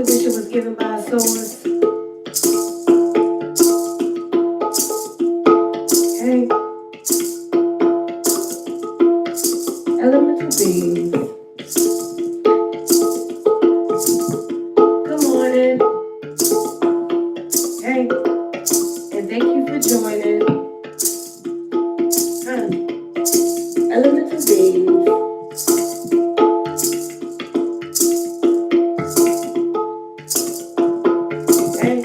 intuition was given by a source. Hey, elemental beings. Good morning. Hey, and thank you for joining. Elemental beings. Hey.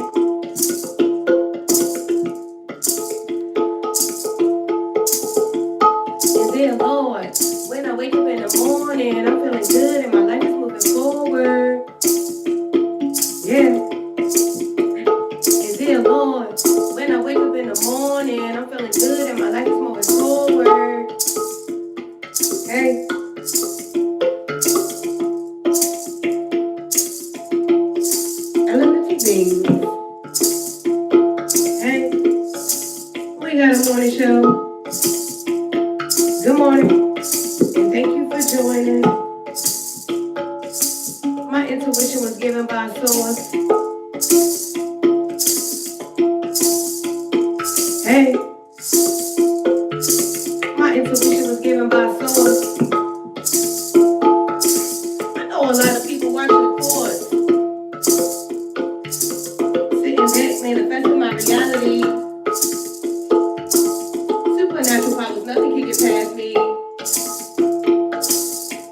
And dear Lord, when I wake up in the morning, I'm feeling good and my life is moving forward. Yeah. And dear Lord, when I wake up in the morning, I'm feeling good and my life is moving forward. Hey. Elemental beings. Hey. We got a morning show. Good morning. And thank you for joining. My intuition was given by source. Hey. My intuition was given by source. I know a lot of people watching the course. Sitting back, manifesting my reality. Supernatural powers, nothing can get past me.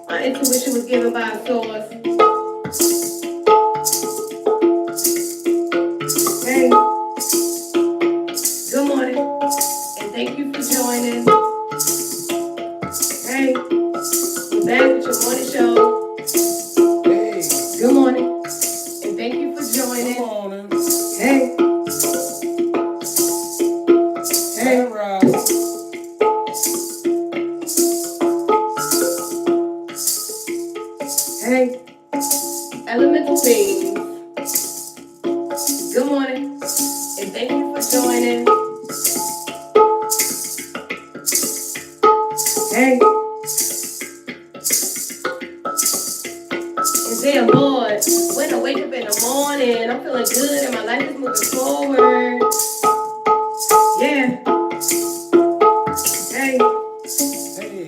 My intuition was given by a source. Hey. Good morning. And thank you for joining. Hey. We're back with your morning show. Hey. Good morning. And thank you for joining. Good morning. Hey. Hey. Sunrise. Hey. Elemental beings. Good morning. And thank you for joining. Hey. And dear Lord, when I wake up in the morning, I'm feeling good and my life is moving forward. Yeah. Hey. Hey.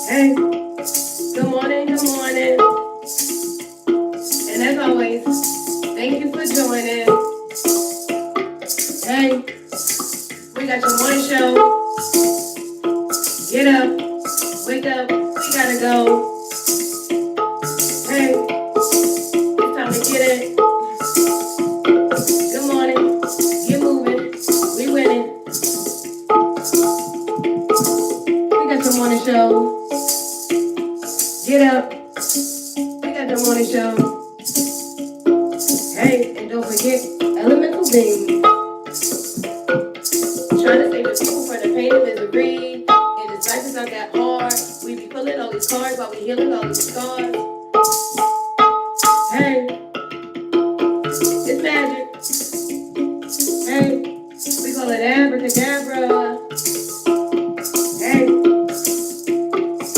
Hey. Good morning, good morning. And as always, thank you for joining. Hey. We got your morning show. Get up. Wake up. We gotta go. Hey. It's time to get it. Good morning. Get moving. We winning. We got your morning show. Get up. We got the morning show. Hey, and don't forget, elemental beings. Trying to save the people from the pain and misery. And this life is not that hard. We be pulling all these cards while we healing all these scars. Hey, it's magic. Hey, we call it abracadabra. Hey,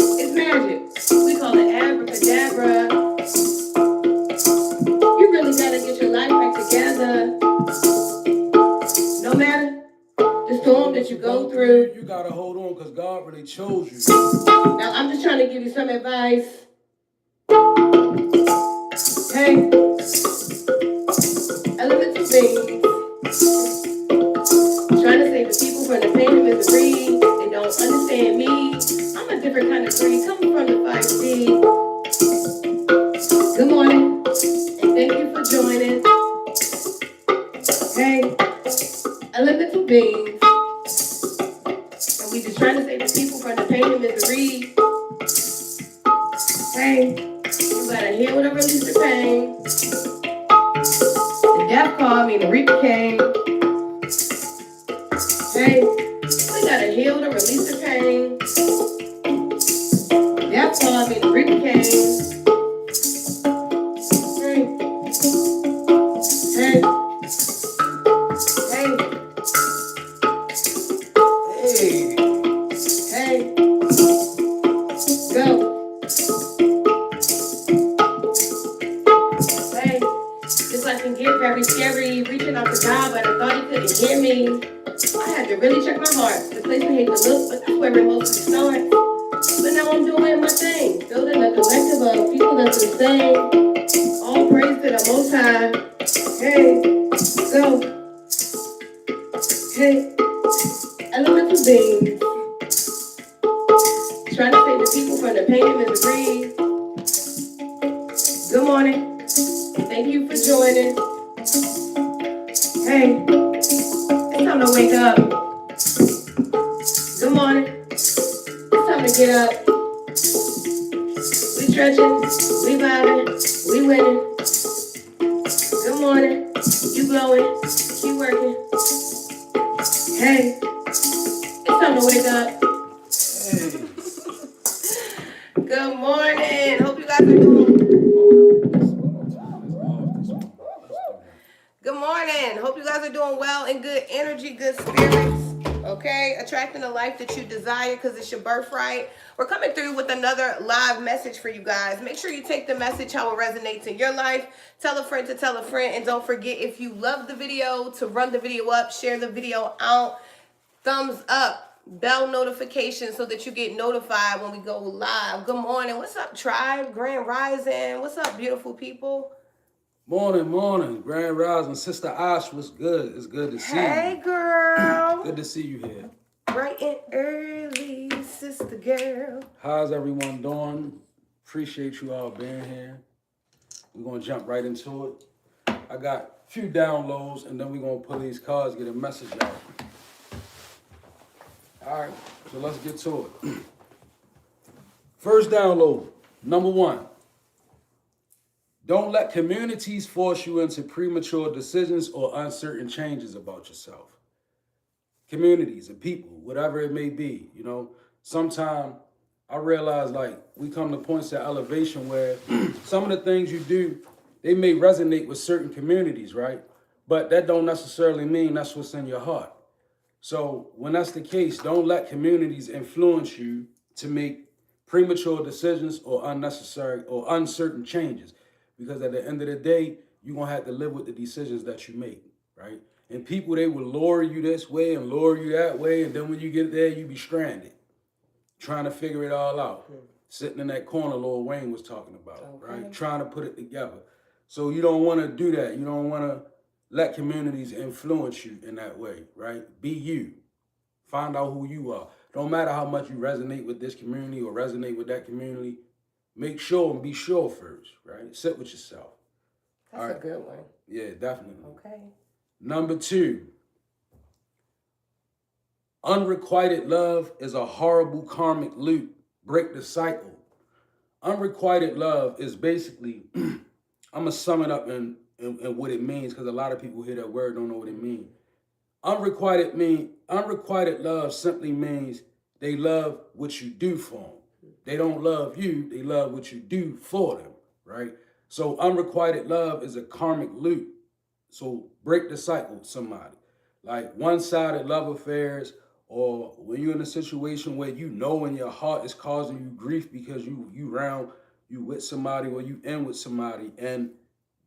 it's magic. We call it abracadabra. You really gotta get your life back together. No matter the storm that you go through. You gotta hold on because God really chose you. Now I'm just trying to give you some advice. Hey, elemental beings. Trying to save the people from the pain and misery. They don't understand me. I'm a different kind of breed, coming from the 5D. Good morning, and thank you for joining. Hey, elemental beings. And we just trying to save the people from the pain and misery. Hey, you gotta heal and release the pain. The death called me, the reaper came. Hey, we gotta heal and release the pain. The death called me, the reaper came. Hey, hey, hey, Hey. hey, go. Hey, get very scary, reaching out to God, but I thought he couldn't hear me. I had to really check my heart. The place we hate to look, but that's where it mostly starts. But now I'm doing my thing, building a collective of people that's insane. All praise to the Most High. Hey, go. Hey, elemental beings. Trying to save the people from the pain and misery. Good morning. Thank you for joining. Hey, it's time to wake up. Good morning. It's time to get up. We stretching, we vibing, we winning. Good morning. You glowing. Keep working. Hey, it's time to wake up. Good morning. Hope you guys are doing. Good morning. Hope you guys are doing well and good energy, good spirits. Okay, attracting the life that you desire because it's your birthright. We're coming through with another live message for you guys. Make sure you take the message how it resonates in your life. Tell a friend to tell a friend. And don't forget, if you love the video, to run the video up, share the video out, thumbs up, bell notification so that you get notified when we go live. Good morning. What's up, tribe? Grand Rising. What's up, beautiful people? Morning. Grand Rising. Sister Ash, what's good? It's good to see you. Hey, girl. Good to see you here. Bright and early, sister girl. How's everyone doing? Appreciate you all being here. We're going to jump right into it. I got a few downloads, and then we're going to pull these cards, get a message out. All right, so let's get to it. First download, number 1. Don't let communities force you into premature decisions or uncertain changes about yourself. Communities and people, whatever it may be, you know. Sometimes I realize, like, we come to points of elevation where some of the things you do, they may resonate with certain communities, right? But that don't necessarily mean that's what's in your heart. So when that's the case, don't let communities influence you to make premature decisions or unnecessary or uncertain changes. Because at the end of the day, you're going to have to live with the decisions that you make, right? And people, they will lure you this way and lure you that way. And then when you get there, you be stranded, trying to figure it all out. Sitting in that corner Lil Wayne was talking about, right? Trying to put it together. So you don't want to do that. You don't want to let communities influence you in that way, right? Be you. Find out who you are. Don't matter how much you resonate with this community or resonate with that community. Make sure and be sure first, right? Sit with yourself. That's a good one. Yeah, definitely. Okay. Number 2. Unrequited love is a horrible karmic loop. Break the cycle. Unrequited love is basically, I'm going to sum it up in what it means, because a lot of people hear that word, don't know what it means. Unrequited love simply means they love what you do for them. They don't love you, they love what you do for them, right? So unrequited love is a karmic loop. So break the cycle with somebody. Like one-sided love affairs, or when you're in a situation where you know in your heart it's causing you grief because you with somebody or you in with somebody and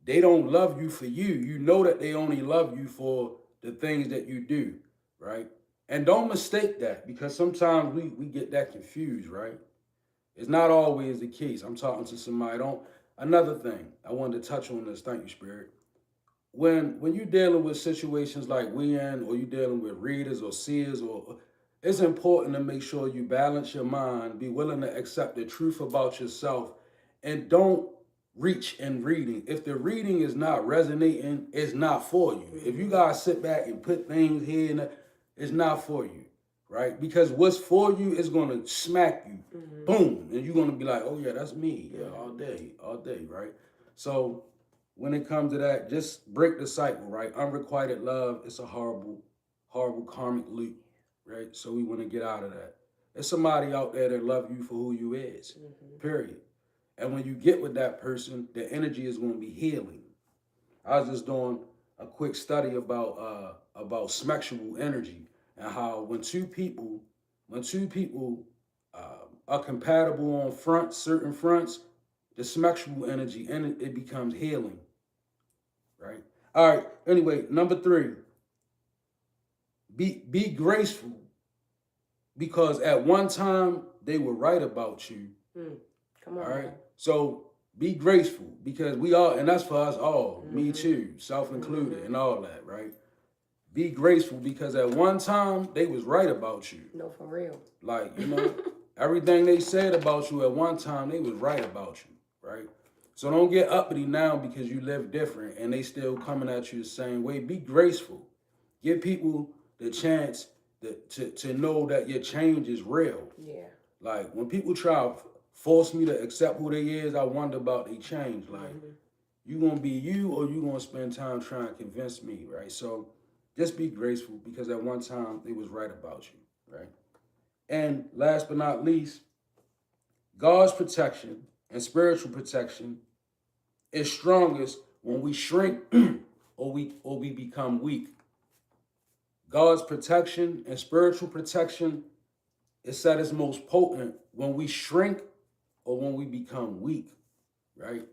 they don't love you for you. You know that they only love you for the things that you do, right? And don't mistake that, because sometimes we get that confused, right? It's not always the case. I'm talking to somebody. Another thing I wanted to touch on this. Thank you, Spirit. When you're dealing with situations like we in, or you're dealing with readers or seers, it's important to make sure you balance your mind, be willing to accept the truth about yourself, and don't reach in reading. If the reading is not resonating, it's not for you. If you guys sit back and put things here and it's not for you, right? Because what's for you is going to smack you, boom, and you're going to be like, oh yeah, that's me, yeah, all day, right? So when it comes to that, just break the cycle, right? Unrequited love, it's a horrible karmic loop, right? So we want to get out of that. There's somebody out there that love you for who you is, period. And when you get with that person, the energy is going to be healing. I was just doing a quick study about sexual energy, and how when two people are compatible on certain fronts, the sexual energy, and it becomes healing, right? All right. Anyway, number 3. Be graceful because at one time they were right about you. Come on. All right. So be graceful because we all, and that's for us all, me too, self-included, and all that, right? Be graceful because at one time they was right about you. No, for real. Like, everything they said about you at one time, they was right about you, right? So don't get uppity now because you live different and they still coming at you the same way. Be graceful. Give people the chance to know that your change is real. Yeah. Like, when people try to force me to accept who they is, I wonder about they change. Like, you gonna be you or you gonna spend time trying to convince me, right? So just be graceful because at one time they was right about you, right? And last but not least, God's protection and spiritual protection is strongest when we shrink or we become weak. God's protection and spiritual protection is at its most potent when we shrink or when we become weak, right?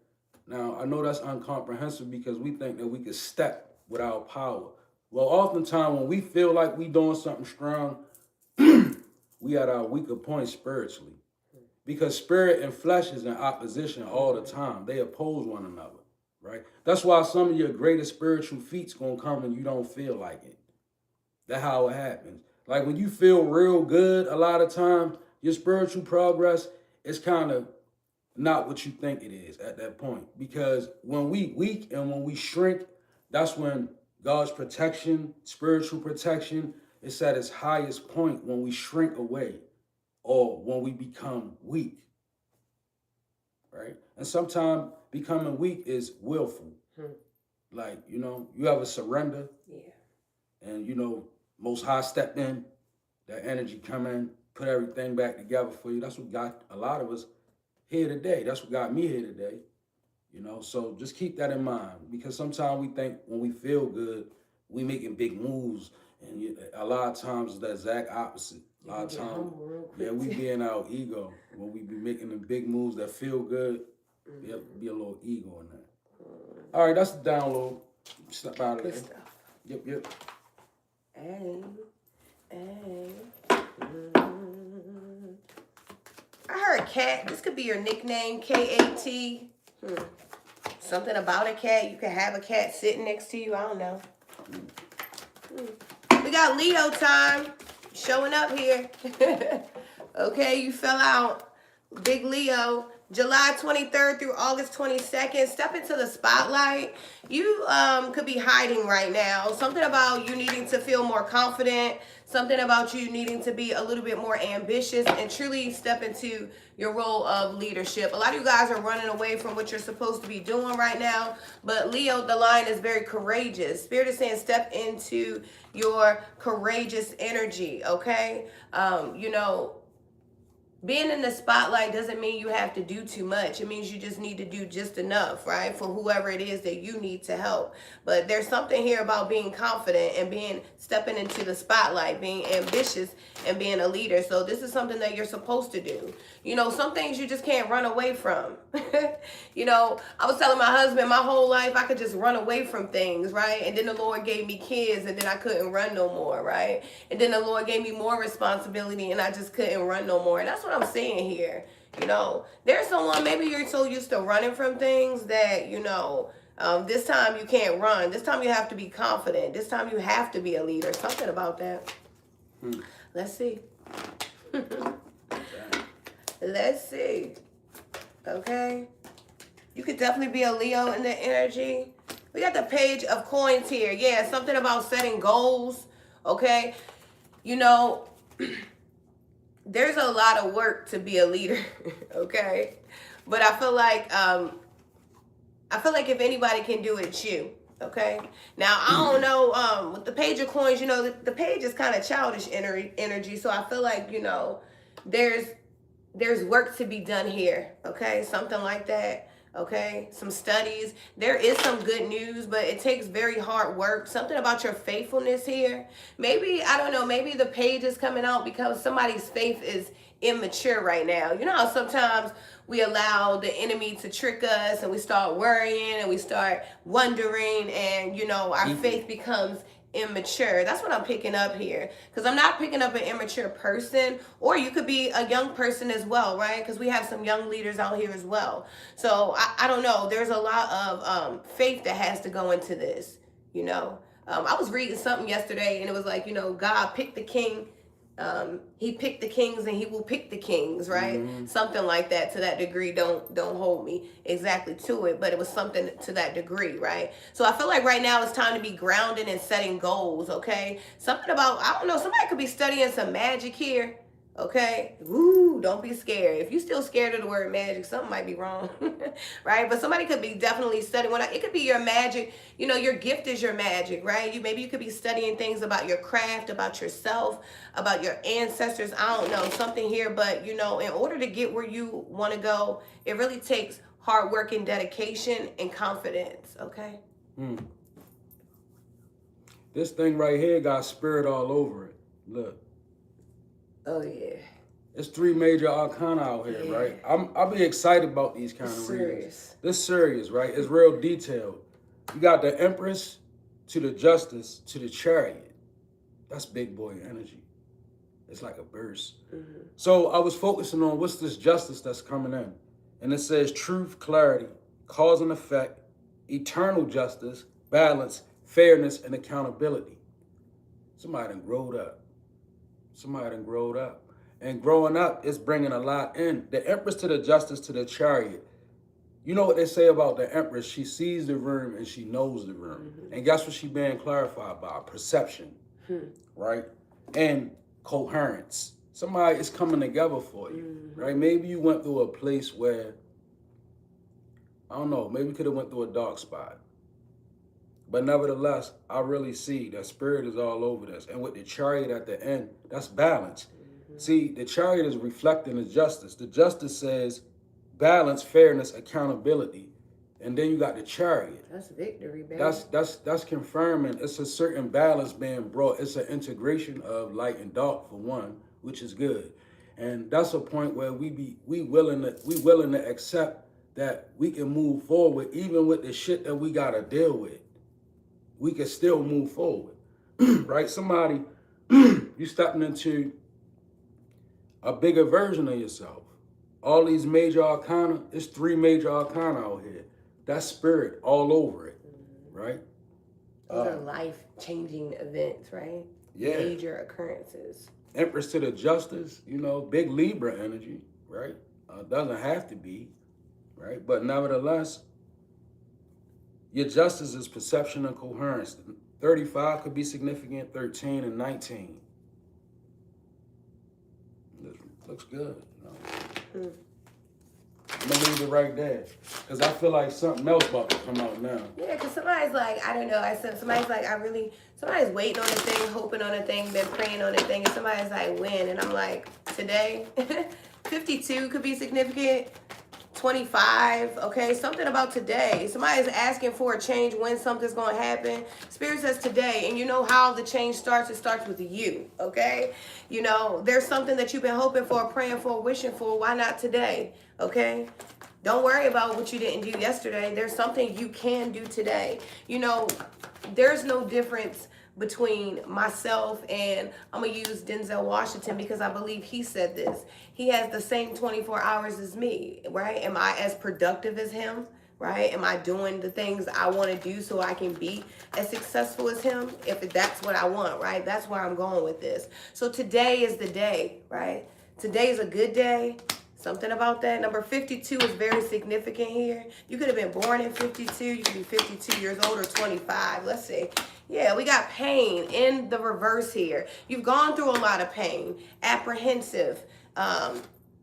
Now, I know that's incomprehensible because we think that we can step with our power. Well, oftentimes when we feel like we doing something strong, we at our weaker point spiritually. Because spirit and flesh is in opposition all the time. They oppose one another, right? That's why some of your greatest spiritual feats gonna come when you don't feel like it. That's how it happens. Like when you feel real good, a lot of times your spiritual progress is kind of not what you think it is at that point. Because when we weak and when we shrink, that's when God's protection, spiritual protection, is at its highest point when we shrink away or when we become weak, right? And sometimes becoming weak is willful. Like, you ever surrender? Yeah. And, Most High stepped in, that energy come in, put everything back together for you. That's what got a lot of us here today. That's what got me here today. So just keep that in mind because sometimes we think when we feel good, we making big moves. And a lot of times it's the exact opposite. A lot of times, we be in our ego. When we be making the big moves that feel good, there'll be a little ego in that. All right, that's the download. Step out of there. Good stuff. Yep. Hey. I heard cat. This could be your nickname, K-A-T. Something about a cat. You could have a cat sitting next to you. I don't know. We got Leo time showing up here. Okay, you fell out. Big Leo. July 23rd through August 22nd. Step into the spotlight. You could be hiding right now. Something about you needing to feel more confident. Something about you needing to be a little bit more ambitious and truly step into your role of leadership. A lot of you guys are running away from what you're supposed to be doing right now. But Leo, the lion, is very courageous. Spirit is saying step into your courageous energy, okay? Being in the spotlight doesn't mean you have to do too much. It means you just need to do just enough, right? For whoever it is that you need to help. But there's something here about being confident and stepping into the spotlight, being ambitious and being a leader. So this is something that you're supposed to do. Some things you just can't run away from. I was telling my husband my whole life I could just run away from things, right? And then the Lord gave me kids and then I couldn't run no more, right? And then the Lord gave me more responsibility and I just couldn't run no more. And that's what I'm saying here. There's someone, maybe you're so used to running from things that, this time you can't run. This time you have to be confident. This time you have to be a leader. Something about that. Let's see. Let's see. Okay. You could definitely be a Leo in the energy. We got the Page of Coins here. Yeah, something about setting goals. Okay. There's a lot of work to be a leader. Okay. But I feel like if anybody can do it, it's you. Okay. Now, I don't know, with the Page of Coins, the page is kind of childish energy. So I feel like, there's work to be done here. Okay. Something like that. Okay. Some studies. There is some good news, but it takes very hard work. Something about your faithfulness here. Maybe, I don't know, maybe the page is coming out because somebody's faith is immature right now. You know how sometimes we allow the enemy to trick us and we start worrying and we start wondering, and our faith becomes immature. That's what I'm picking up here, because I'm not picking up an immature person, or you could be a young person as well, right? Because we have some young leaders out here as well. So I don't know, there's a lot of faith that has to go into this. I was reading something yesterday and it was like, God picked the king. He picked the kings and he will pick the kings, right? Something like that, to that degree. Don't hold me exactly to it, but it was something to that degree, right? So I feel like right now it's time to be grounded and setting goals, okay? Something about, I don't know, somebody could be studying some magic here. Okay, woo, don't be scared. If you're still scared of the word magic, something might be wrong, right? But somebody could be definitely studying. It could be your magic. Your gift is your magic, right? Maybe you could be studying things about your craft, about yourself, about your ancestors. I don't know, something here. But in order to get where you want to go, it really takes hard work and dedication and confidence. Okay. This thing right here got spirit all over it. Look. Oh yeah. It's 3 major arcana out here, right? I'll be excited about these kind of readings. This serious, right? It's real detailed. You got the Empress to the Justice to the Chariot. That's big boy energy. It's like a burst. So I was focusing on what's this justice that's coming in. And it says truth, clarity, cause and effect, eternal justice, balance, fairness, and accountability. Somebody done growed up. And growing up is bringing a lot in. The Empress to the Justice to the Chariot. You know what they say about the Empress? She sees the room and she knows the room. And guess what she being clarified by? Perception, right? And coherence. Somebody is coming together for you, right? Maybe you went through a place where, I don't know, maybe you could have went through a dark spot. But nevertheless, I really see that spirit is all over this. And with the Chariot at the end, that's balance. See, the Chariot is reflecting the justice. The justice says balance, fairness, accountability. And then you got the Chariot. That's victory, baby. That's confirming it's a certain balance being brought. It's an integration of light and dark, for one, which is good. And that's a point where we willing to accept that we can move forward even with the shit that we gotta deal with. We can still move forward, right? Somebody, you stepping into a bigger version of yourself. All these major arcana, it's 3 major arcana out here. That's spirit all over it, right? Those are life-changing events, right? Yeah. Major occurrences. Empress to the Justice, big Libra energy, right? Doesn't have to be, right? But nevertheless, your justice is perception and coherence. 35 could be significant, 13 and 19. Looks good. I'm gonna leave it right there, because I feel like something else about to come out now. Yeah, because somebody's like, I don't know, somebody's like, somebody's waiting on a thing, hoping on a thing, been praying on a thing, and somebody's like, when? And I'm like, today? 52 could be significant. 25, okay, something about today. Somebody's asking for a change, when something's going to happen. Spirit says today, and you know how the change starts. It starts with you, okay? There's something that you've been hoping for, praying for, wishing for. Why not today, okay? Don't worry about what you didn't do yesterday. There's something you can do today. There's no difference between myself and, I'm going to use Denzel Washington because I believe he said this. He has the same 24 hours as me, right? Am I as productive as him, right? Am I doing the things I want to do so I can be as successful as him? If that's what I want, right? That's where I'm going with this. So today is the day, right? Today is a good day. Something about that. Number 52 is very significant here. You could have been born in 52. You could be 52 years old or 25. Let's see. Yeah, we got pain in the reverse here. You've gone through a lot of pain. Apprehensive,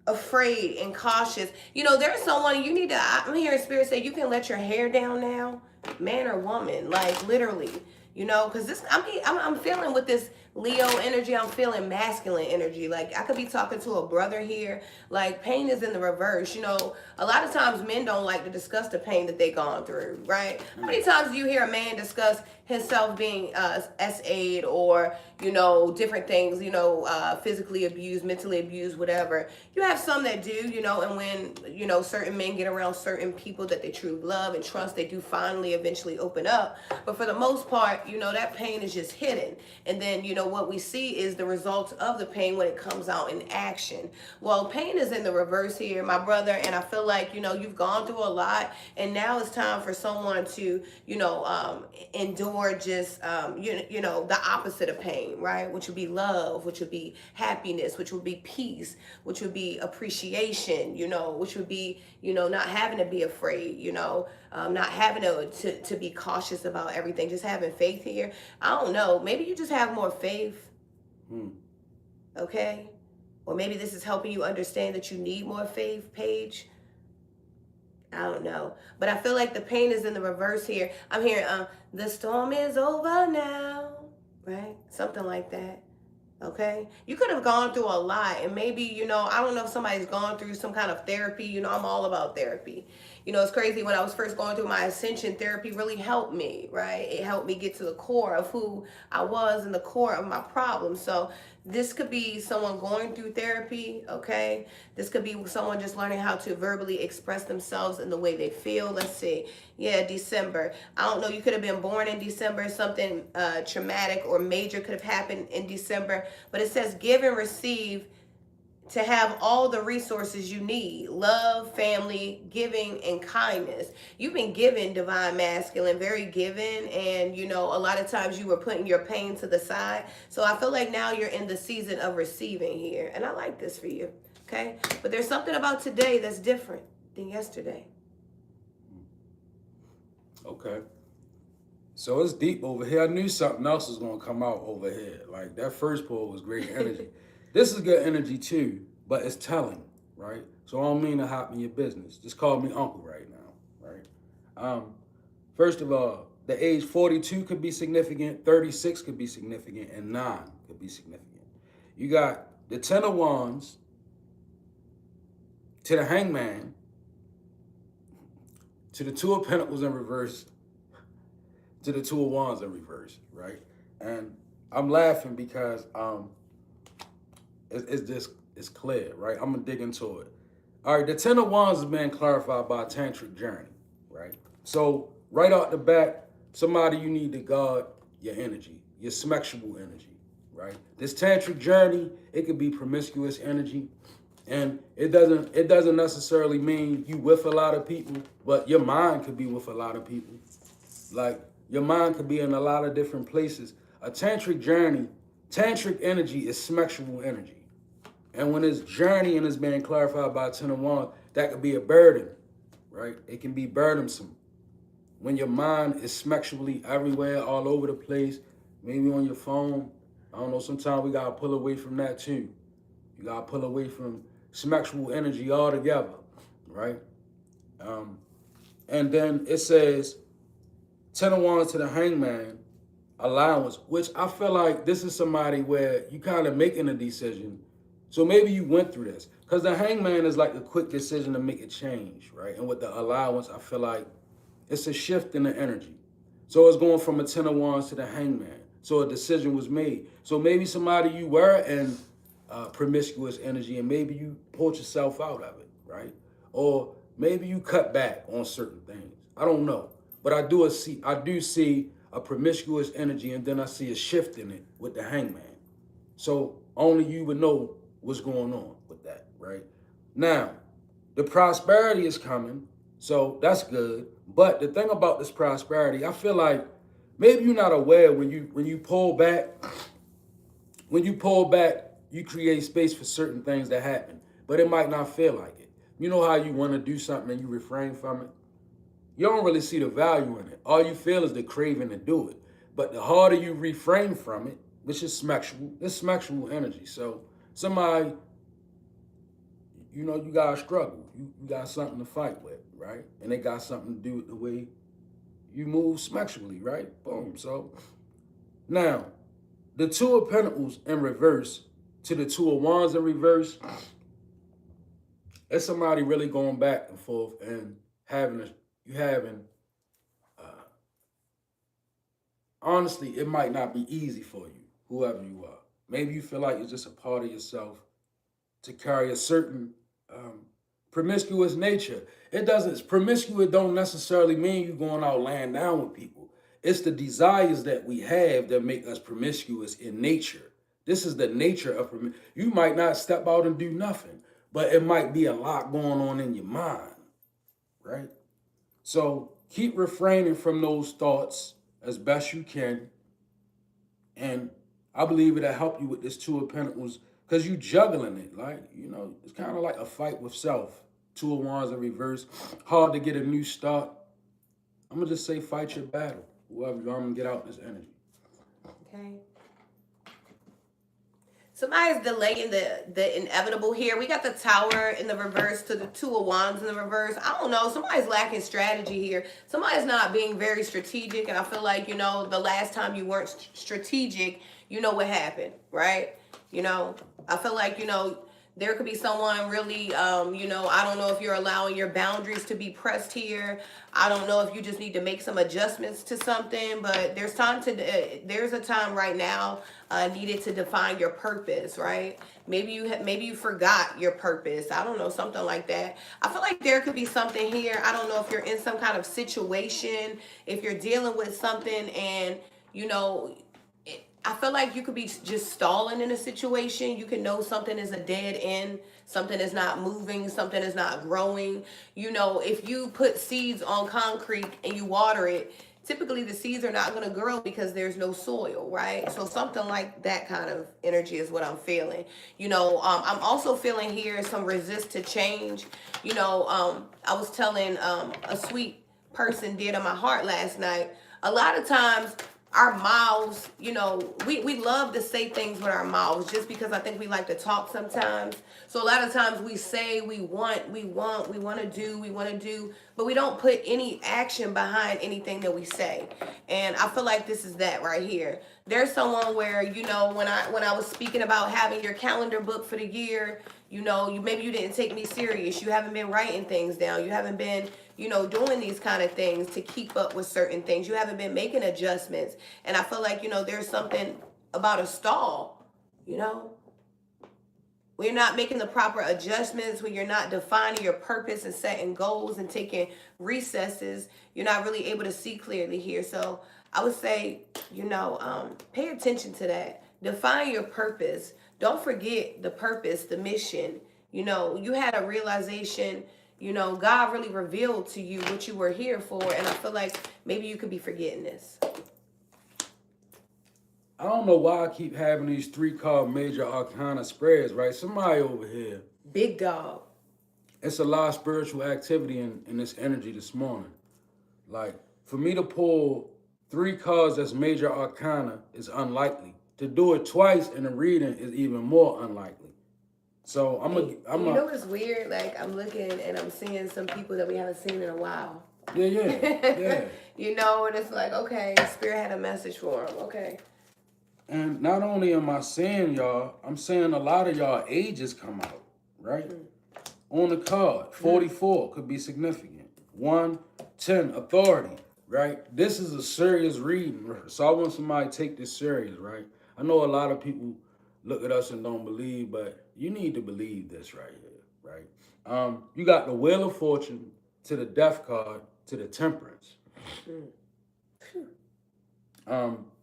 afraid, and cautious. There's someone you need to, I'm hearing Spirit say you can let your hair down now. Man or woman, like literally. Because this, I'm feeling with this Leo energy, I'm feeling masculine energy. Like I could be talking to a brother here. Like pain is in the reverse. You know, a lot of times men don't like to discuss the pain that they gone through, right? How many times do you hear a man discuss himself being SA'd or, you know, different things, you know, physically abused, mentally abused, whatever. You have some that do, you know, and when, you know, certain men get around certain people that they truly love and trust, they do finally eventually open up. But for the most part, you know, that pain is just hidden. And then, you know, what we see is the results of the pain when it comes out in action. Well, pain is in the reverse here, my brother, and I feel like, you know, you've gone through a lot, and now it's time for someone to, you know, endure just, you know, the opposite of pain, right? Which would be love, which would be happiness, which would be peace, which would be appreciation, you know, which would be, you know, not having to be afraid, you know, not having to be cautious about everything, just having faith here. I don't know. Maybe you just have more faith. Okay? Or maybe this is helping you understand that you need more faith, Paige. I don't know. But I feel like the pain is in the reverse here. I'm hearing, the storm is over now, right? Something like that. Okay? You could have gone through a lot, and maybe, you know, I don't know if somebody's gone through some kind of therapy. You know, I'm all about therapy. You know, it's crazy. When I was first going through my ascension, therapy really helped me, right? It helped me get to the core of who I was and the core of my problem. So this could be someone going through therapy, okay? This could be someone just learning how to verbally express themselves in the way they feel. Let's see. Yeah, December. I don't know. You could have been born in December. Something traumatic or major could have happened in December. But it says give and receive to have all the resources you need: love, family, giving, and kindness. You've been given, divine masculine, very given, and you know, a lot of times you were putting your pain to the side. So I feel like now you're in the season of receiving here, and I like this for you. Okay, but there's something about today that's different than yesterday. Okay. So it's deep over here. I knew something else was going to come out over here. Like that first pull was great energy. This is good energy too, but it's telling, right? So I don't mean to hop in your business. Just call me uncle right now, right? First of all, the age 42 could be significant, 36 could be significant, and 9 could be significant. You got the 10 of Wands to the Hangman, to the 2 of Pentacles in reverse, to the 2 of Wands in reverse, right? And I'm laughing because it's clear, right? I'm gonna dig into it. All right, the 10 of Wands is being clarified by a tantric journey, right? So right out the bat, somebody you need to guard your energy, your sexual energy, right? This tantric journey, it could be promiscuous energy, and it doesn't necessarily mean you with a lot of people, but your mind could be with a lot of people. Like your mind could be in a lot of different places. A tantric journey, tantric energy is sexual energy. And when it's journey and it's being clarified by 10 of Wands, that could be a burden, right? It can be burdensome. When your mind is sexually everywhere, all over the place, maybe on your phone, I don't know, sometimes we got to pull away from that too. You got to pull away from sexual energy altogether, right? And then it says 10 of Wands to the Hangman, allowance, which I feel like this is somebody where you kind of making a decision. So maybe you went through this, because the Hangman is like a quick decision to make a change, right? And with the allowance, I feel like it's a shift in the energy. So it's going from a 10 of Wands to the Hangman. So a decision was made. So maybe somebody you were in promiscuous energy, and maybe you pulled yourself out of it, right? Or maybe you cut back on certain things. I don't know, but I do see a promiscuous energy, and then I see a shift in it with the Hangman. So only you would know what's going on with that, right? Now, the prosperity is coming, so that's good. But the thing about this prosperity, I feel like maybe you're not aware when you pull back. When you pull back, you create space for certain things that happen, but it might not feel like it. You know how you want to do something and you refrain from it? You don't really see the value in it. All you feel is the craving to do it. But the harder you refrain from it, which is sexual, it's sexual energy. So somebody, you know, you got to struggle. You got something to fight with, right? And they got something to do with the way you move sexually, right? Boom. So now, the Two of Pentacles in reverse to the Two of Wands in reverse, it's somebody really going back and forth and honestly, it might not be easy for you, whoever you are. Maybe you feel like it's just a part of yourself to carry a certain promiscuous nature. Promiscuous don't necessarily mean you going out laying down with people. It's the desires that we have that make us promiscuous in nature. This is the nature of you might not step out and do nothing, but it might be a lot going on in your mind, right? So keep refraining from those thoughts as best you can. And I believe it'll help you with this Two of Pentacles because you juggling it. Like, it's kind of like a fight with self. Two of Wands in reverse. Hard to get a new start. I'm going to just say fight your battle. Whoever you're going to get out this energy. Okay. Somebody's delaying the inevitable here. We got the Tower in the reverse to the Two of Wands in the reverse. I don't know. Somebody's lacking strategy here. Somebody's not being very strategic. And I feel like, the last time you weren't strategic, you know what happened, right? I feel like, there could be someone really, I don't know if you're allowing your boundaries to be pressed here. I don't know if you just need to make some adjustments to something, but there's a time right now needed to define your purpose, right? Maybe you forgot your purpose. I don't know, something like that. I feel like there could be something here. I don't know if you're in some kind of situation, if you're dealing with something and, I feel like you could be just stalling in a situation. You can know something is a dead end, something is not moving, something is not growing. If you put seeds on concrete and you water it, typically the seeds are not going to grow because there's no soil, right? So something like that kind of energy is what I'm feeling. I'm also feeling here some resist to change. I was telling a sweet person dear to my heart last night, a lot of times our mouths, we love to say things with our mouths just because I think we like to talk sometimes. So a lot of times we say we want to do, but we don't put any action behind anything that we say. And I feel like this is that right here. There's someone where, when I was speaking about having your calendar book for the year, maybe you didn't take me serious. You haven't been writing things down. You haven't been, doing these kind of things to keep up with certain things. You haven't been making adjustments. And I feel like, there's something about a stall, when you're not making the proper adjustments, when you're not defining your purpose and setting goals and taking recesses, you're not really able to see clearly here. So I would say, pay attention to that. Define your purpose. Don't forget the purpose, the mission. You had a realization, God really revealed to you what you were here for. And I feel like maybe you could be forgetting this. I don't know why I keep having these 3-card major arcana spreads, right? Somebody over here. Big dog. It's a lot of spiritual activity in this energy this morning. Like, for me to pull 3 cards that's major arcana is unlikely. To do it twice in a reading is even more unlikely. So what's weird? Like, I'm looking and I'm seeing some people that we haven't seen in a while. Yeah. And it's like, okay, Spirit had a message for him. Okay. And not only am I saying y'all, I'm saying a lot of y'all ages come out, right? On the card, 44 could be significant. 1, 10, authority, right? This is a serious reading, so I want somebody to take this serious, right? I know a lot of people look at us and don't believe, but you need to believe this right here, right? You got the Wheel of Fortune to the Death card to the Temperance.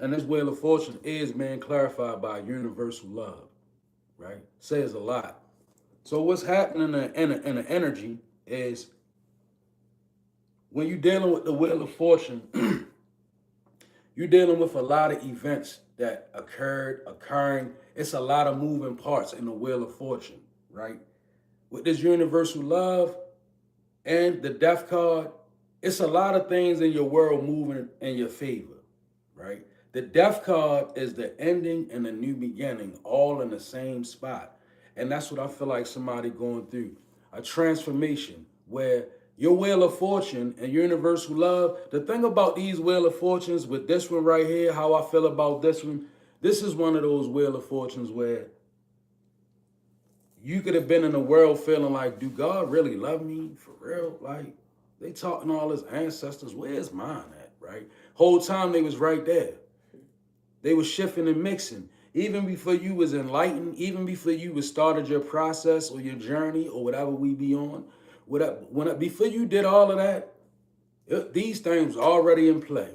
And this Wheel of Fortune is being clarified by universal love, right? Says a lot. So what's happening in the energy is when you're dealing with the Wheel of Fortune, you're dealing with a lot of events that occurring. It's a lot of moving parts in the Wheel of Fortune, right? With this universal love and the Death card, it's a lot of things in your world moving in your favor. Right? The Death card is the ending and the new beginning, all in the same spot. And that's what I feel like somebody going through. A transformation where your Wheel of Fortune and universal love, the thing about these Wheel of Fortunes with this one right here, how I feel about this one, This is one of those Wheel of Fortunes where you could have been in the world feeling like, do God really love me for real? Like, they talking to all his ancestors. Where's mine at, right? Whole time they was right there. They was shifting and mixing. Even before you was enlightened, even before you was started your process or your journey or whatever we be on, before you did all of that, these things already in play.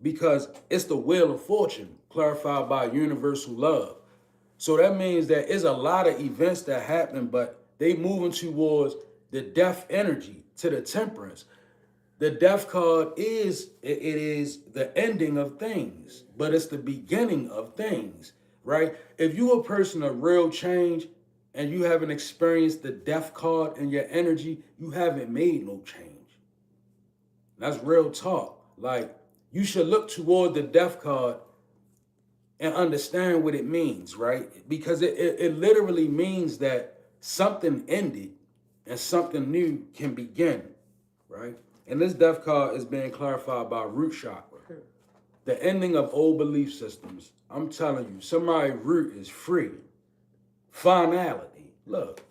Because it's the Wheel of Fortune clarified by universal love. So that means that it's a lot of events that happen, but they moving towards the death energy, to the temperance. The death card is the ending of things, but it's the beginning of things, right? If you a person of real change and you haven't experienced the death card in your energy, you haven't made no change. That's real talk. Like, you should look toward the death card and understand what it means, right? Because it literally means that something ended and something new can begin, right? And this death card is being clarified by root chakra. The ending of old belief systems. I'm telling you, somebody's root is free. Finality. Look,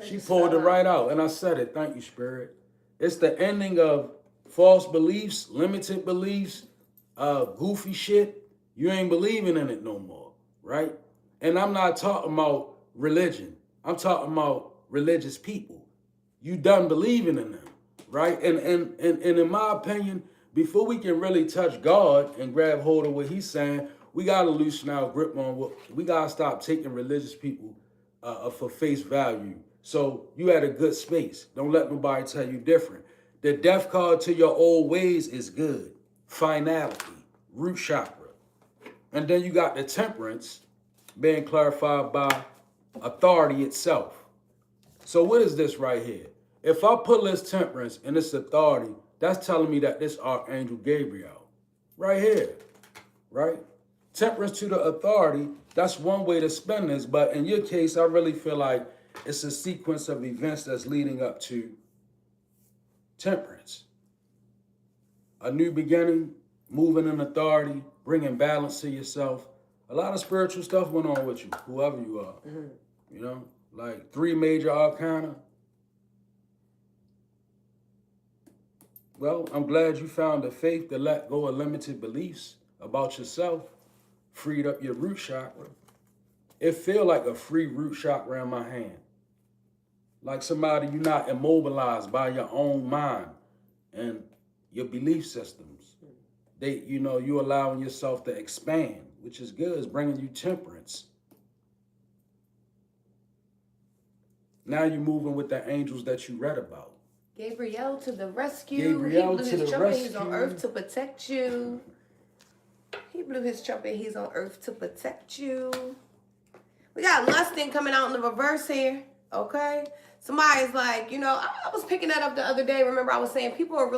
she pulled it right out, and I said it. Thank you, Spirit. It's the ending of false beliefs, limited beliefs, goofy shit. You ain't believing in it no more, right? And I'm not talking about religion. I'm talking about religious people. You done believing in them, right? And in my opinion, before we can really touch God and grab hold of what he's saying, we got to loosen our grip on what we got to stop taking religious people for face value. So you at a good space. Don't let nobody tell you different. The death card to your old ways is good. Finality, root chakra. And then you got the temperance being clarified by authority itself. So what is this right here? If I put this temperance and this authority, that's telling me that this Archangel Gabriel, right here, right? Temperance to the authority, that's one way to spend this. But in your case, I really feel like it's a sequence of events that's leading up to temperance. A new beginning, moving in authority, bringing balance to yourself. A lot of spiritual stuff went on with you, whoever you are. Mm-hmm. You know, like 3 major arcana. Well, I'm glad you found the faith to let go of limited beliefs about yourself, freed up your root chakra. It feel like a free root chakra in my hand. Like somebody you're not immobilized by your own mind and your belief systems. You're allowing yourself to expand, which is good. It's bringing you temperance. Now you're moving with the angels that you read about. Gabriel to the rescue. He blew his trumpet. He's on earth to protect you. He blew his trumpet. He's on earth to protect you. We got lusting coming out in the reverse here. Okay. Somebody's like, I was picking that up the other day. Remember, I was saying people are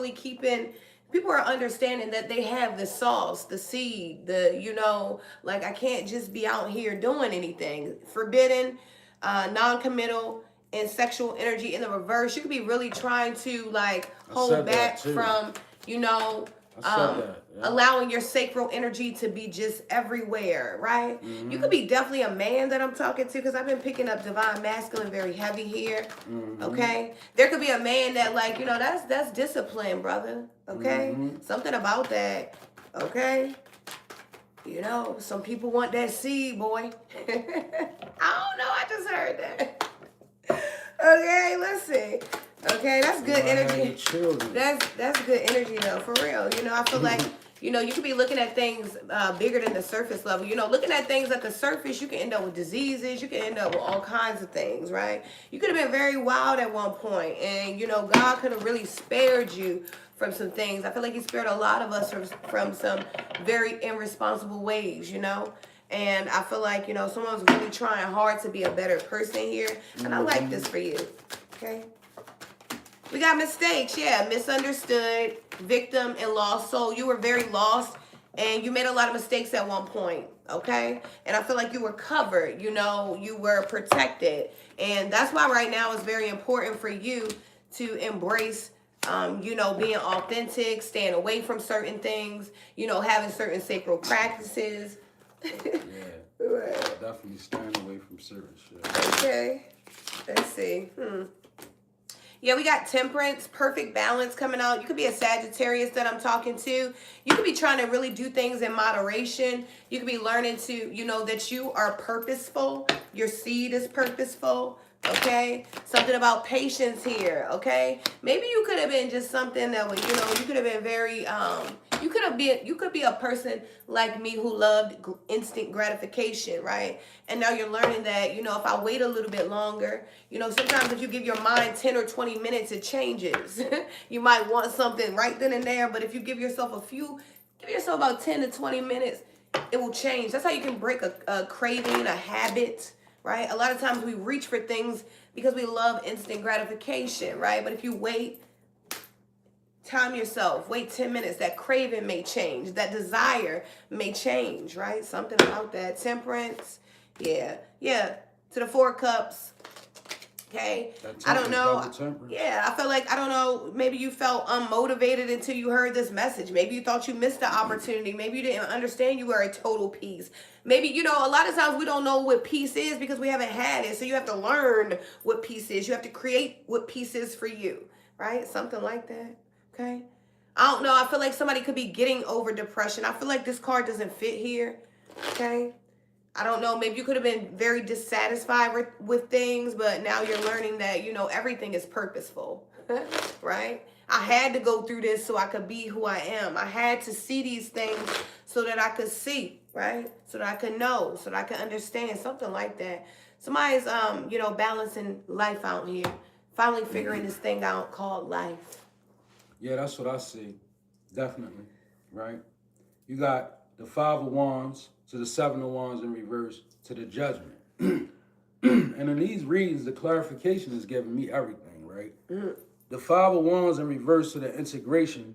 understanding that they have the sauce, the seed, I can't just be out here doing anything. Forbidden, non-committal, and sexual energy in the reverse. You could be really trying to hold back from, allowing your sacral energy to be just everywhere, right? Mm-hmm. You could be definitely a man that I'm talking to, because I've been picking up divine masculine very heavy here. Mm-hmm. Okay, there could be a man that that's discipline, brother. Okay, mm-hmm. Something about that. Okay, some people want that seed, boy. I don't know. I just heard that. Okay, listen. Okay, that's good energy. That's good energy though, for real. I feel like, you could be looking at things bigger than the surface level. Looking at things at the surface, you can end up with diseases. You can end up with all kinds of things, right? You could have been very wild at one point, and God could have really spared you from some things. I feel like he spared a lot of us from some very irresponsible ways, And I feel like, someone's really trying hard to be a better person here. And I like this for you, okay? We got mistakes, misunderstood, victim, and lost soul. You were very lost, and you made a lot of mistakes at one point, okay? And I feel like you were covered, you were protected. And that's why right now it's very important for you to embrace, being authentic, staying away from certain things, having certain sacral practices, Yeah. Right. Definitely stand away from certain shit. Okay. Let's see. Yeah, we got temperance, perfect balance coming out. You could be a Sagittarius that I'm talking to. You could be trying to really do things in moderation. You could be learning to, that you are purposeful. Your seed is purposeful. Okay, something about patience here. Okay, maybe you could have been just something that was, you could have been very, you could be a person like me who loved instant gratification, right? And now you're learning that, if I wait a little bit longer, sometimes if you give your mind 10 or 20 minutes, it changes. You might want something right then and there, but if you give yourself about 10 to 20 minutes, it will change. That's how you can break a craving, a habit, right? A lot of times we reach for things because we love instant gratification, right? But if you wait, time yourself, wait 10 minutes, that craving may change, that desire may change, right? Something about that. Temperance, yeah, to the 4 cups. Okay, I don't know. Yeah, I feel like, I don't know, maybe you felt unmotivated until you heard this message. Maybe you thought you missed the opportunity. Maybe you didn't understand you were a total peace. Maybe, a lot of times we don't know what peace is because we haven't had it. So you have to learn what peace is. You have to create what peace is for you, right? Something like that. Okay. I don't know. I feel like somebody could be getting over depression. I feel like this card doesn't fit here. Okay. I don't know. Maybe you could have been very dissatisfied with things, but now you're learning that, everything is purposeful, right? I had to go through this so I could be who I am. I had to see these things so that I could see, right? So that I could know, so that I could understand, something like that. Somebody's, balancing life out here, finally figuring this thing out called life. Yeah, that's what I see. Definitely, right? You got the 5 of Wands to the 7 of Wands in reverse to the Judgment. And in these readings, the clarification is giving me everything, right? The 5 of Wands in reverse to the integration.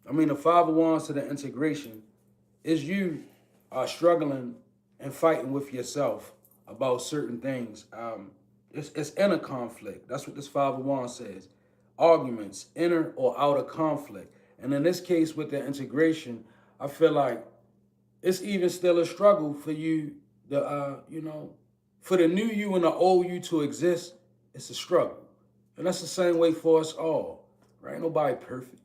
The 5 of Wands to the integration is you are struggling and fighting with yourself about certain things. It's inner conflict. That's what this 5 of Wands says. Arguments, inner or outer conflict. And in this case with the integration, I feel like it's even still a struggle for you, for the new you and the old you to exist. It's a struggle. And that's the same way for us all, right? Ain't nobody perfect.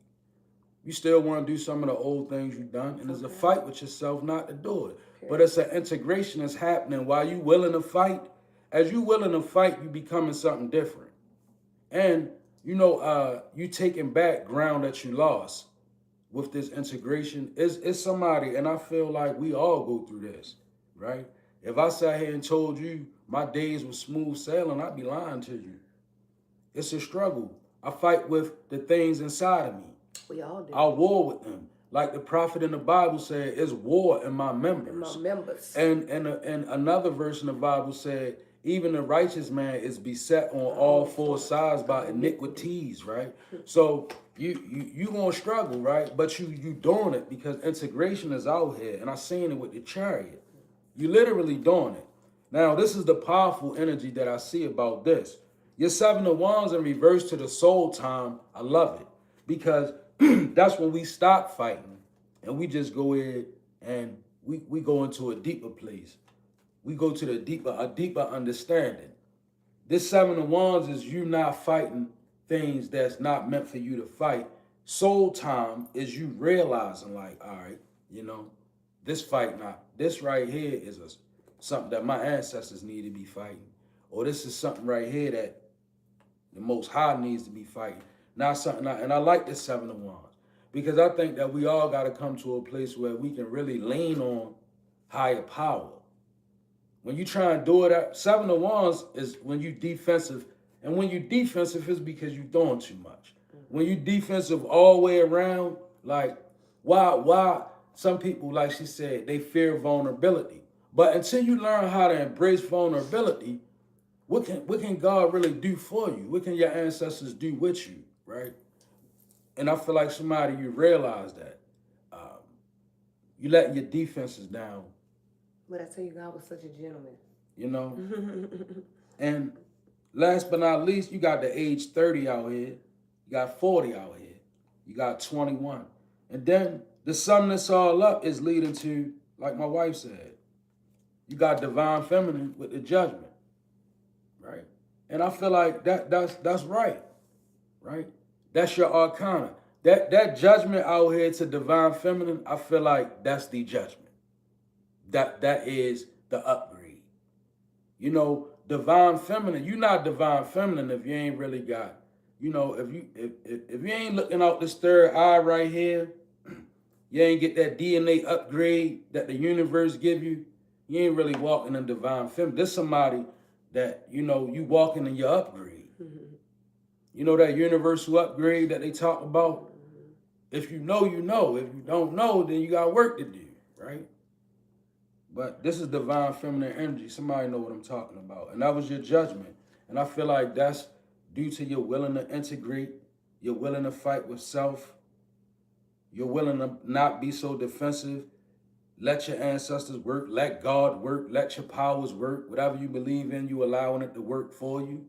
You still want to do some of the old things you've done, and there's a fight with yourself not to do it. Okay. But it's an integration that's happening while you willing to fight. As you willing to fight, you becoming something different. And, you taking back ground that you lost with this integration is somebody, and I feel like we all go through this, right? If I sat here and told you my days were smooth sailing, I'd be lying to you. It's a struggle. I fight with the things inside of me. We all do. I war with them. Like the prophet in the Bible said, it's war in my members. And another verse in the Bible said, even the righteous man is beset on all 4 sides by iniquities, right? So you gonna struggle, right? But you doing it because integration is out here, and I seen it with the Chariot. You literally doing it. Now, this is the powerful energy that I see about this. Your 7 of Wands in reverse to the soul time, I love it. Because that's when we stop fighting and we just go in and we go into a deeper place. We go to a deeper understanding. This 7 of Wands is you not fighting things that's not meant for you to fight. Soul time is you realizing like, all right, this fight this right here is something that my ancestors need to be fighting. Or this is something right here that the Most High needs to be fighting. Not something, and I like this 7 of Wands because I think that we all got to come to a place where we can really lean on higher power. When you try and do it, 7 of Wands is when you defensive, and when you defensive is because you're doing too much. When you defensive all the way around, like why some people, like she said, they fear vulnerability. But until you learn how to embrace vulnerability, what can God really do for you? What can your ancestors do with you, right? And I feel like somebody, you realize that you letting your defenses down. But I tell you, God was such a gentleman. And last but not least, you got the age 30 out here. You got 40 out here. You got 21. And then the sum this all up is leading to, like my wife said, You got divine feminine with the judgment, right? And I feel like that's right, right? That's your arcana. That judgment out here to divine feminine, I feel like that's the judgment. That is the upgrade. You know, divine feminine, you're not divine feminine if you ain't really got, if you ain't looking out this third eye right here, you ain't get that DNA upgrade that the universe give you, you ain't really walking in divine feminine. This somebody that, you walking in your upgrade. You know that universal upgrade that they talk about? If you know, you know. If you don't know, then you got work to do, right? But this is divine feminine energy. Somebody know what I'm talking about. And that was your judgment. And I feel like that's due to your willing to integrate, you're willing to fight with self, you're willing to not be so defensive. Let your ancestors work, let God work, let your powers work. Whatever you believe in, you allowing it to work for you,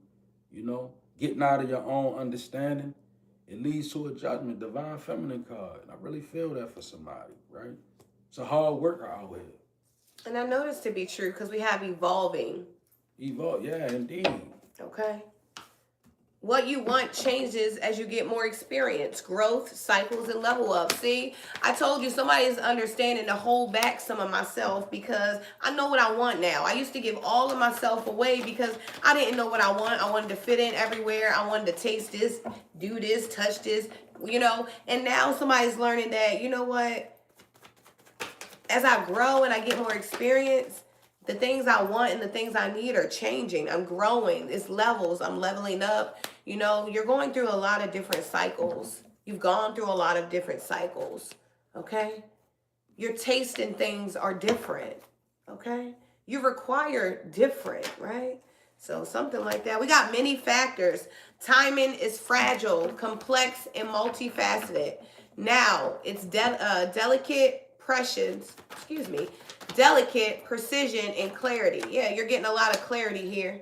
getting out of your own understanding. It leads to a judgment, divine feminine card. And I really feel that for somebody, right? It's a hard worker out here. And I know this to be true because we have evolving. Evolve, yeah, indeed. Okay. What you want changes as you get more experience, growth, cycles, and level up. See, I told you somebody is understanding to hold back some of myself because I know what I want now. I used to give all of myself away because I didn't know what I want. I wanted to fit in everywhere. I wanted to taste this, do this, touch this, And now somebody's learning that, you know what? As I grow and I get more experience, the things I want and the things I need are changing. I'm growing. It's levels. I'm leveling up. You're going through a lot of different cycles. You've gone through a lot of different cycles. Okay? Your taste in things are different. Okay? You require different, right? So something like that. We got many factors. Timing is fragile, complex, and multifaceted. Now, it's delicate precision, and clarity. Yeah, you're getting a lot of clarity here.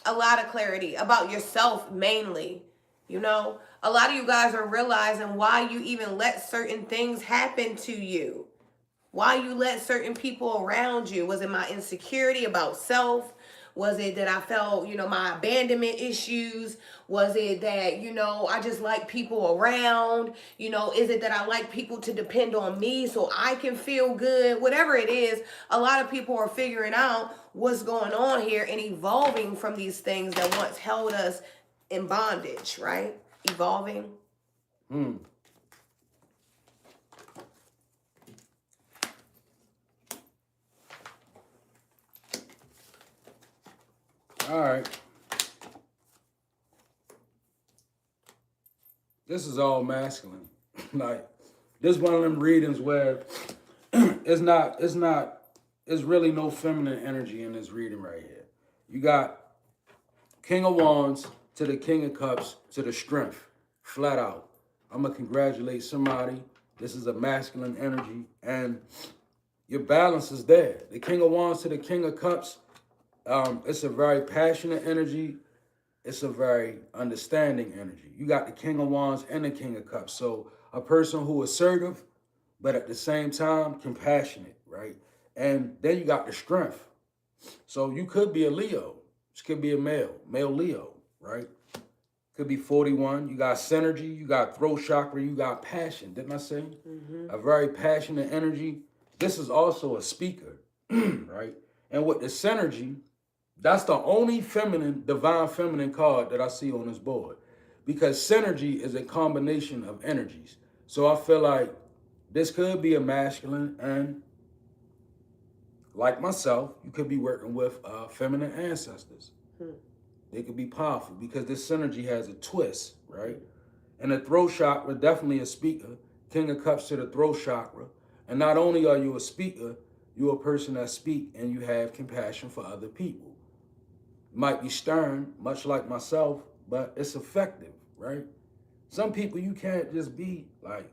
A lot of clarity about yourself mainly. A lot of you guys are realizing why you even let certain things happen to you. Why you let certain people around you. Was it my insecurity about self? Was it that I felt, my abandonment issues? Was it that, I just like people around? Is it that I like people to depend on me so I can feel good? Whatever it is, a lot of people are figuring out what's going on here and evolving from these things that once held us in bondage, right? Evolving. All right. This is all masculine. Like, this is one of them readings where it's really no feminine energy in this reading right here. You got King of Wands to the King of Cups to the Strength, flat out. I'm going to congratulate somebody. This is a masculine energy, and your balance is there. The King of Wands to the King of Cups, it's a very passionate energy. It's a very understanding energy. You got the King of Wands and the King of Cups. So a person who is assertive, but at the same time, compassionate, right? And then you got the Strength. So you could be a Leo. This could be a male Leo, right? Could be 41. You got synergy. You got throat chakra. You got passion. Didn't I say? Mm-hmm. A very passionate energy. This is also a speaker, right? And with the synergy, that's the only divine feminine card that I see on this board, because synergy is a combination of energies. So I feel like this could be a masculine, and like myself, you could be working with feminine ancestors. They could be powerful because this synergy has a twist, right? And the throat chakra, definitely a speaker. King of Cups to the throat chakra. And not only are you a speaker, you're a person that speaks and you have compassion for other people. Might be stern, much like myself, but it's effective, right? Some people you can't just be like,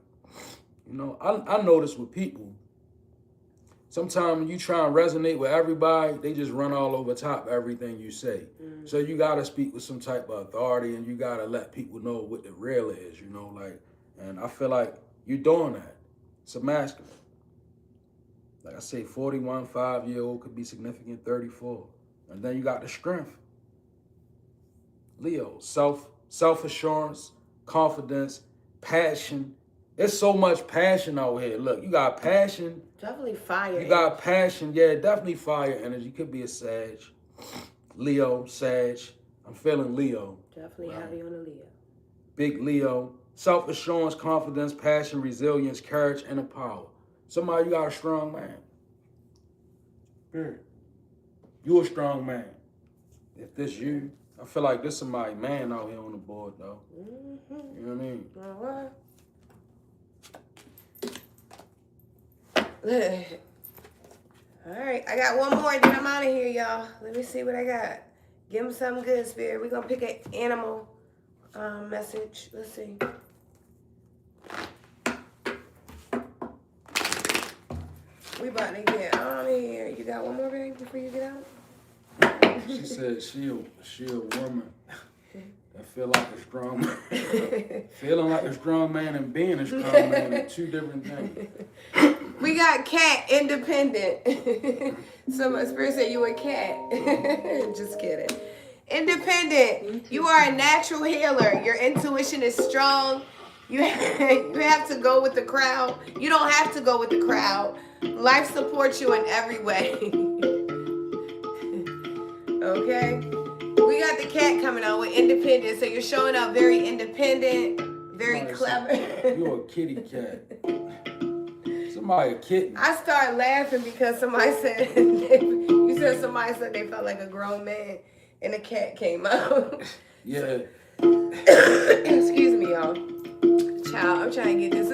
I notice with people, sometimes when you try and resonate with everybody, they just run all over top everything you say. Mm-hmm. So you got to speak with some type of authority, and you got to let people know what the real is, and I feel like you're doing that. It's a masculine. Like I say, 41, 5-year-old could be significant, 34. And then you got the strength. Leo, self-assurance, confidence, passion. There's so much passion out here. Look, you got passion. Definitely fire. You got passion. Yeah, definitely fire energy. Could be a Sag. Leo, Sag. I'm feeling Leo. Definitely heavy on the Leo. Big Leo. Self-assurance, confidence, passion, resilience, courage, and power. Somebody, you got a strong man. Period. You a strong man. If this you, I feel like this somebody man out here on the board though. Mm-hmm. You know what I mean? All right. All right, I got one more, then I'm out of here, y'all. Let me see what I got. Give them something good, Spirit. We're going to pick an animal message. Let's see. We about to get out of here. You got one more, babe, before you get out? She said she a woman that feel like a strong man. Feeling like a strong man and being a strong man are two different things. We got cat, independent. Some Spirit said you a cat. Just kidding. Independent. You are a natural healer. Your intuition is strong. You have to go with the crowd. You don't have to go with the crowd. Life supports you in every way. Okay? We got the cat coming out with independent. So you're showing up very independent, very clever. You're a kitty cat. Somebody a kitten. I started laughing because somebody said, you said somebody said they felt like a grown man and a cat came out. Yeah. Excuse me, y'all. Child, I'm trying to get this.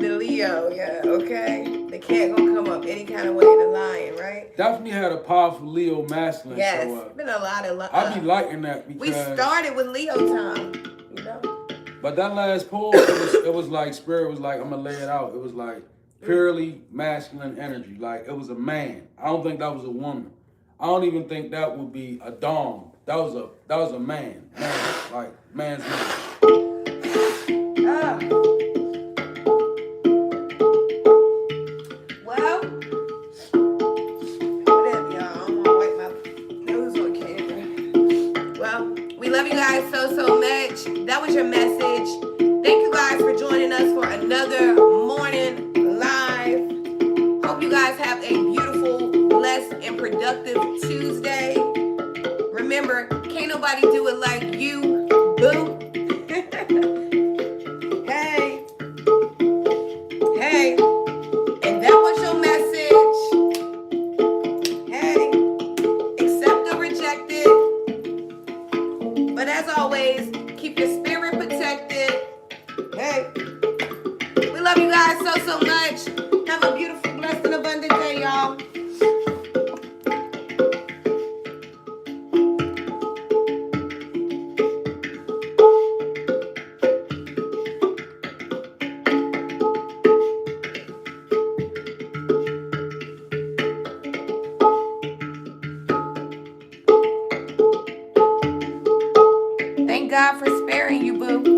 The Leo, yeah, okay. The cat gonna come up any kind of way, the lion, right? Definitely had a powerful Leo masculine Yes, show up. been a lot of I be liking that because we started with Leo time, you know? But that last poem, it was like Spirit was like, I'm gonna lay it out. It was like purely masculine energy. Like it was a man. I don't think that was a woman. I don't even think that would be a dom. That was a man. Like man's man. Well, what up, y'all? I don't want to wipe my nose on camera. Well, we love you guys so much. That was your message. Thank you guys for joining us for another morning live. Hope you guys have a beautiful, blessed, and productive Tuesday. Remember, can't nobody do it like you, boo. Hey. And that was your message. Hey. Accept or reject it. But as always, keep your spirit protected. Hey. We love you guys so much. Have a beautiful, blessed, and abundant day, y'all. Thank God for sparing you, boo.